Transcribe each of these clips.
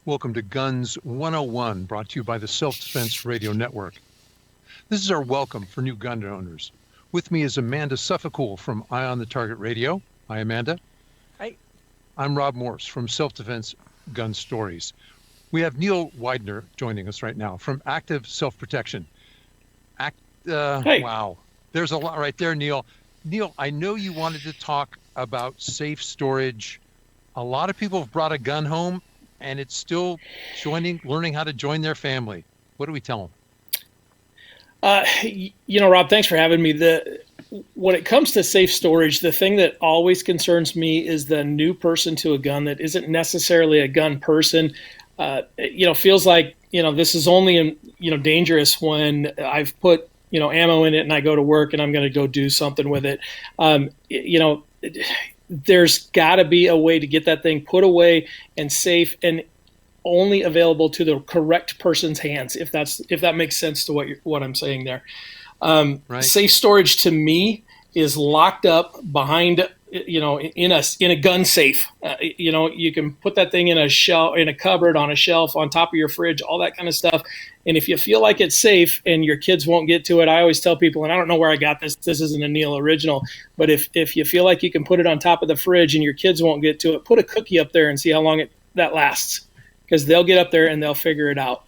Welcome to Guns 101, brought to you by the Self-Defense Radio Network. This is our welcome for new gun owners. With me is Amanda Suffolcool from Eye on the Target Radio. Hi, Amanda. Hi. I'm Rob Morse from Self-Defense Gun Stories. We have Neil Weidner joining us right now from Active Self-Protection. Hey. Wow, there's a lot right there, Neil. Neil, I know you wanted to talk about safe storage. A lot of people have brought a gun home, and it's still learning how to join their family. What do we tell them? Rob, thanks for having me. When it comes to safe storage, the thing that always concerns me is the new person to a gun that isn't necessarily a gun person. Feels like, this is only, dangerous when I've put, ammo in it and I go to work and I'm going to go do something with it. There's got to be a way to get that thing put away and safe and only available to the correct person's hands, if that makes sense to what I'm saying there. Right. Safe storage to me is locked up behind, in a gun safe. You can put that thing in a cupboard, on a shelf, on top of your fridge, all that kind of stuff. And if you feel like it's safe and your kids won't get to it, I always tell people, and I don't know where I got this isn't a Neil original, but if you feel like you can put it on top of the fridge and your kids won't get to it, put a cookie up there and see how long that lasts, because they'll get up there and they'll figure it out.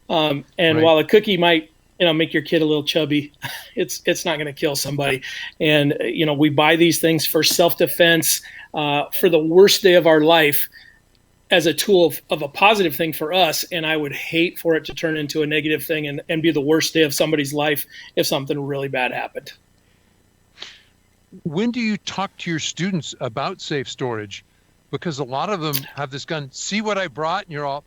Right. While a cookie might, make your kid a little chubby, it's not going to kill somebody. And, we buy these things for self-defense, for the worst day of our life, as a tool of a positive thing for us. And I would hate for it to turn into a negative thing and be the worst day of somebody's life if something really bad happened. When do you talk to your students about safe storage? Because a lot of them have this gun, see what I brought, and you're all,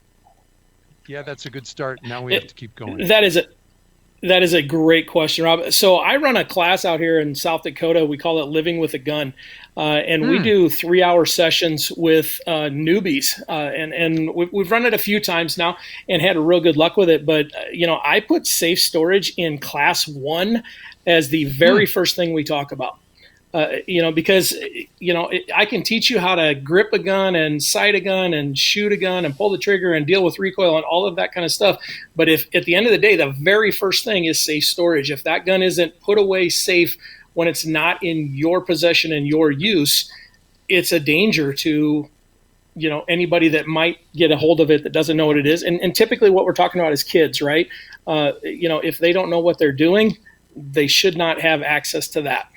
yeah, that's a good start. Now we have to keep going. That is a great question, Rob. So I run a class out here in South Dakota. We call it Living with a Gun. And we do 3-hour sessions with newbies. And we've run it a few times now and had real good luck with it. But, I put safe storage in class 1 as the very first thing we talk about. Because I can teach you how to grip a gun and sight a gun and shoot a gun and pull the trigger and deal with recoil and all of that kind of stuff. But if at the end of the day, the very first thing is safe storage, if that gun isn't put away safe when it's not in your possession and your use, it's a danger to, anybody that might get a hold of it that doesn't know what it is. And typically what we're talking about is kids, right? If they don't know what they're doing, they should not have access to that.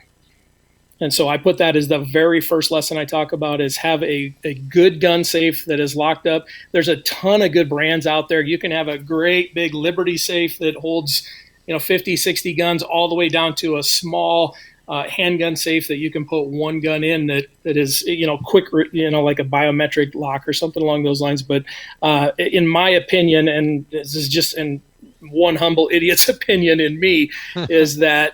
And so I put that as the very first lesson I talk about, is have a good gun safe that is locked up. There's a ton of good brands out there. You can have a great big Liberty safe that holds, 50, 60 guns, all the way down to a small handgun safe that you can put one gun in that is, quick, like a biometric lock or something along those lines. But in my opinion, and this is just in one humble idiot's opinion in me, is that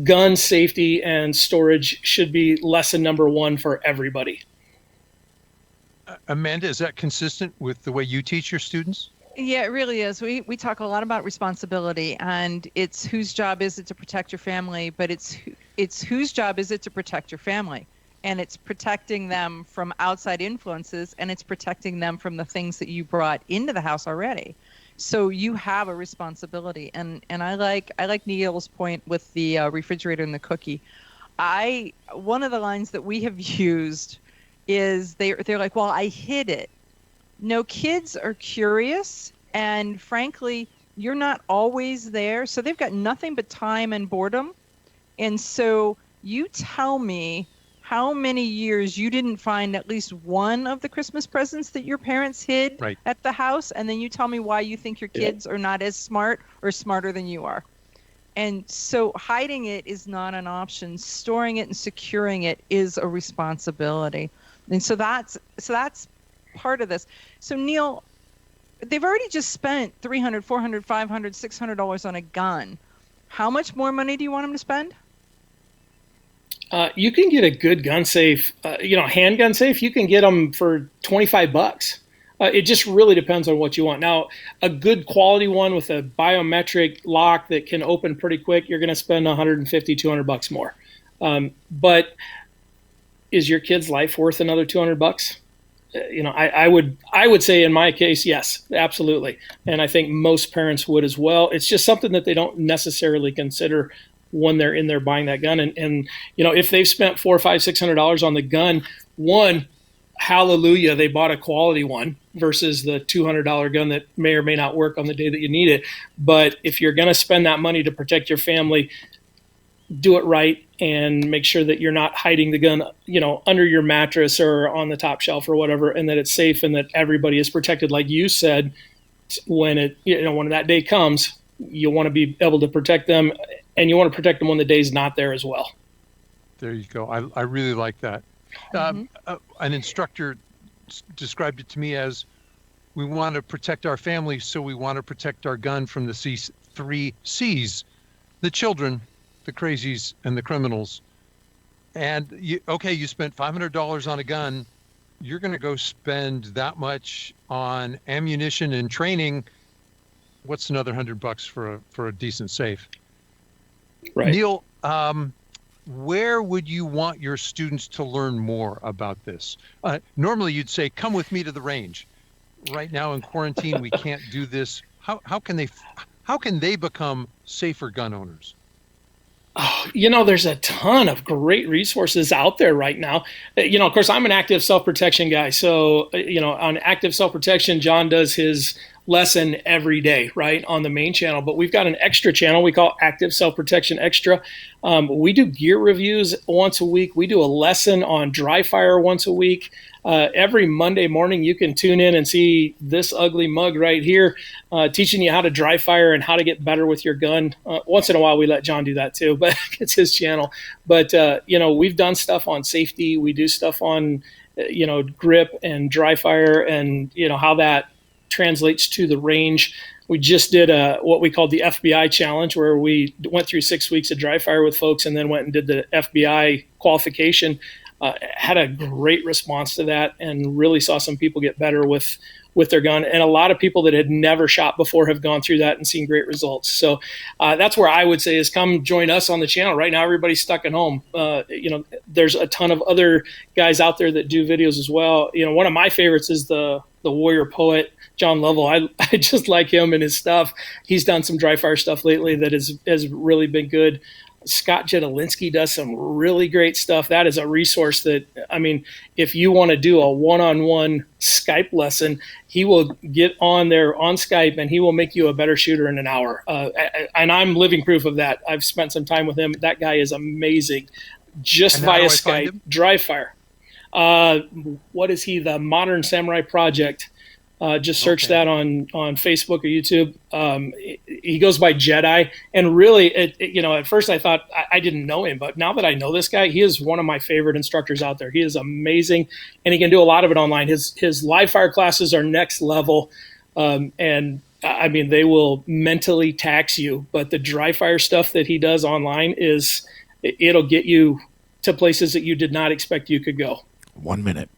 gun safety and storage should be lesson number 1 for everybody. Amanda, is that consistent with the way you teach your students? Yeah, it really is. We talk a lot about responsibility, and it's whose job is it to protect your family, but it's whose job is it to protect your family, and it's protecting them from outside influences, and it's protecting them from the things that you brought into the house already. So you have a responsibility, and I like Neil's point with the refrigerator and the cookie. One of the lines that we have used is they're like, well, I hid it. No, kids are curious, and frankly, you're not always there, so they've got nothing but time and boredom. And so you tell me how many years you didn't find at least one of the Christmas presents that your parents hid at the house, and then you tell me why you think your kids are not as smart or smarter than you are. And so hiding it is not an option. Storing it and securing it is a responsibility. And so that's part of this. So Neil, they've already just spent $300, $400, $500, $600 on a gun. How much more money do you want them to spend? You can get a good gun safe, handgun safe. You can get them for $25. It just really depends on what you want. Now, a good quality one with a biometric lock that can open pretty quick, you're going to spend $150, $200 more. But is your kid's life worth another $200? I would say in my case, yes, absolutely. And I think most parents would as well. It's just something that they don't necessarily consider when they're in there buying that gun. And if they've spent $400, $500, $600 on the gun, one, hallelujah, they bought a quality one versus the $200 gun that may or may not work on the day that you need it. But if you're going to spend that money to protect your family, do it right and make sure that you're not hiding the gun, under your mattress or on the top shelf or whatever, and that it's safe and that everybody is protected. Like you said, when that day comes, you want to be able to protect them, and you want to protect them when the day's not there as well. There you go. I really like that. An instructor described it to me as, we want to protect our family, so we want to protect our gun from the three C's: the children, the crazies, and the criminals. And you spent $500 on a gun. You're going to go spend that much on ammunition and training. What's another $100 for a decent safe? Right. Neil, where would you want your students to learn more about this? Normally you'd say, come with me to the range. Right now in quarantine, we can't do this. How can they become safer gun owners? Oh, there's a ton of great resources out there right now. Of course, I'm an active self-protection guy. So, on active self-protection, John does his lesson every day, right, on the main channel. But we've got an extra channel we call Active Self-Protection Extra. We do gear reviews once a week. We do a lesson on dry fire once a week. Every Monday morning, you can tune in and see this ugly mug right here, teaching you how to dry fire and how to get better with your gun. Once in a while, we let John do that too, but it's his channel. But, we've done stuff on safety. We do stuff on, grip and dry fire and, how that translates to the range. We just did what we called the FBI challenge, where we went through 6 weeks of dry fire with folks and then went and did the FBI qualification. Had a great response to that and really saw some people get better with their gun. And a lot of people that had never shot before have gone through that and seen great results. So that's where I would say is come join us on the channel. Right now, everybody's stuck at home. There's a ton of other guys out there that do videos as well. One of my favorites is the warrior poet, John Lovell. I just like him and his stuff. He's done some dry fire stuff lately that has really been good. Scott Jedelinsky does some really great stuff. That is a resource that, if you want to do a one-on-one Skype lesson, he will get on there on Skype and he will make you a better shooter in an hour. And I'm living proof of that. I've spent some time with him. That guy is amazing. Just via Skype, dry fire. What is he? The Modern Samurai Project. Just search that on Facebook or YouTube. He goes by Jedi, and really, at first I thought I didn't know him, but now that I know this guy, he is one of my favorite instructors out there. He is amazing, and he can do a lot of it online. His live fire classes are next level, and they will mentally tax you. But the dry fire stuff that he does online it'll get you to places that you did not expect you could go. 1 minute.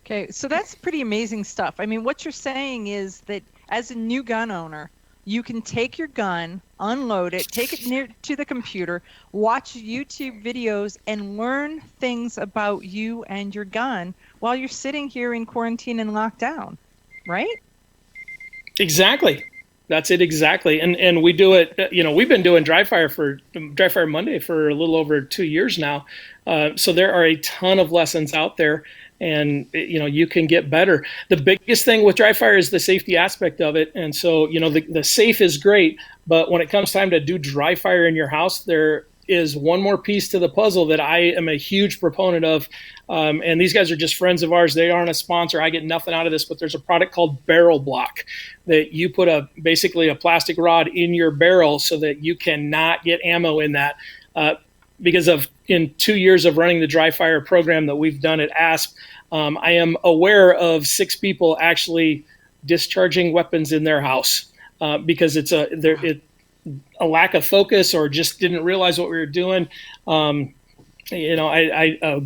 Okay, so that's pretty amazing stuff. What you're saying is that as a new gun owner, you can take your gun, unload it, take it near to the computer, watch YouTube videos, and learn things about you and your gun while you're sitting here in quarantine and locked down, right? Exactly. That's it exactly. And we do it, we've been doing Dry Fire Monday for a little over 2 years now. So there are a ton of lessons out there. And, you can get better. The biggest thing with dry fire is the safety aspect of it. And so, the safe is great, but when it comes time to do dry fire in your house, there is one more piece to the puzzle that I am a huge proponent of. And these guys are just friends of ours. They aren't a sponsor. I get nothing out of this, but there's a product called Barrel Block that you put basically a plastic rod in your barrel so that you cannot get ammo in that. Because in 2 years of running the dry fire program that we've done at ASP, I am aware of 6 people actually discharging weapons in their house because it's a lack of focus or just didn't realize what we were doing. A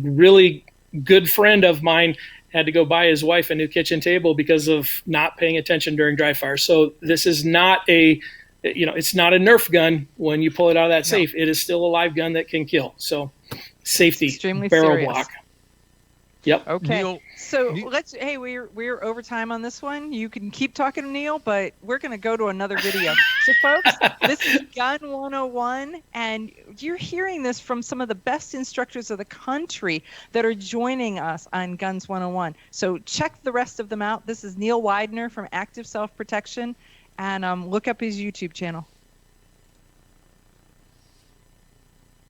really good friend of mine had to go buy his wife a new kitchen table because of not paying attention during dry fire. So this is not it's not a Nerf gun when you pull it out of that safe. It is still a live gun that can kill. So safety, extremely barrel serious. block. Yep. Okay. Neil, So Neil- hey, we're over time on this one. You can keep talking to Neil, but we're going to go to another video. So folks, this is Gun 101, and you're hearing this from some of the best instructors of the country that are joining us on Guns 101. So check the rest of them out. This is Neil Weidner from Active Self Protection, and look up his YouTube channel.